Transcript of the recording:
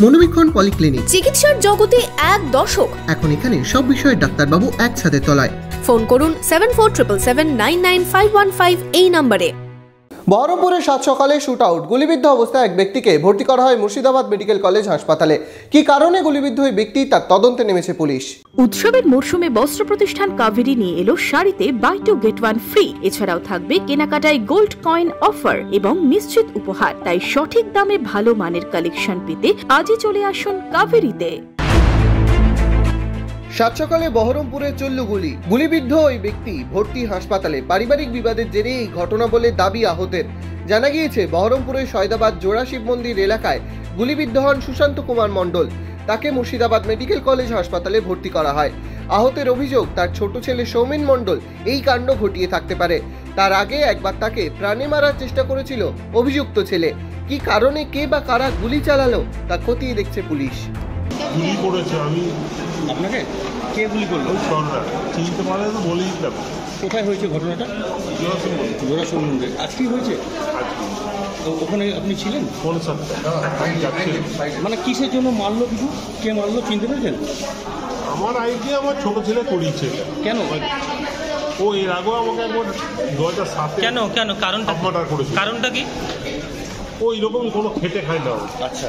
মনোবীক্ষণ polyclinic, চিকিৎসার জগতে এক দশক। এখন এখানে সব বিষয়ে ডাক্তারবাবু একসাথে তলায়। ফোন করুন 7477799515 এই নম্বরে। বহরমপুরে সাত সকালে শুট আউট, গুলিবিদ্ধ অবস্থায় এক ব্যক্তিকে ভর্তি করা হয় মুর্শিদাবাদ মেডিকেল কলেজ হাসপাতালে। কি কারণে গুলিবিদ্ধ ওই ব্যক্তি তার তদন্তে নেমেছে পুলিশ। উৎসবের মরশুমে বস্ত্র প্রতিষ্ঠান কাভেরি নিয়ে এলো শাড়িতে buy two get one free. এছাড়াও থাকবে কেনাকাটায় গোল্ড কয়েন অফার এবং নিশ্চিত উপহার। তাই সঠিক দামে ভালো মানের কালেকশন পেতে আজই চলে আসুন কাভেরিতে। সাত সকালে বহরমপুরে চলল গুলিবিদ্ধ ওই ব্যক্তি ভর্তি হাসপাতালে। পারিবারিক বিবাদের জেরে এই ঘটনা বলে দাবি আহতের। জানা গিয়েছে বহরমপুরের সয়দাবাদ জোড়া শিব মন্দির এলাকায় গুলিবিদ্ধ হন সুশান্ত কুমার মণ্ডল। তাকে মুর্শিদাবাদ মেডিকেল কলেজ হাসপাতালে ভর্তি করা হয়। আহতের অভিযোগ, তার ছোট ছেলে সৌমেন মণ্ডল এই কাণ্ড ঘটিয়ে থাকতে পারে। তার আগে একবার তাকে প্রাণে মারার চেষ্টা করেছিল অভিযুক্ত ছেলে। কি কারণে কে বা কারা গুলি চালালো তা খতিয়ে দেখছে পুলিশ। গুলি করেছে আমি। আপনাকে কে গুলি করলো? সরকার চিনতে পারে তো বলেই দিলাম। কোথায় হয়েছে ঘটনাটা? জোড়াশিব মন্দিরে। আজকেই হয়েছে? তো ওখানে আপনি ছিলেন? কোন সাথে মানে কিসের জন্য মারলো, কিছু কে মারলো চিনতে পেরেছেন? আমার আইডিয়া আমার ছোট ছেলে করিয়েছে। কেন? ও এর আগেও আমাকে একবার 2007 কেন কারণটা করেছে। কারণটা কি? ও এরকম কোনো খেটে খায় না। আচ্ছা।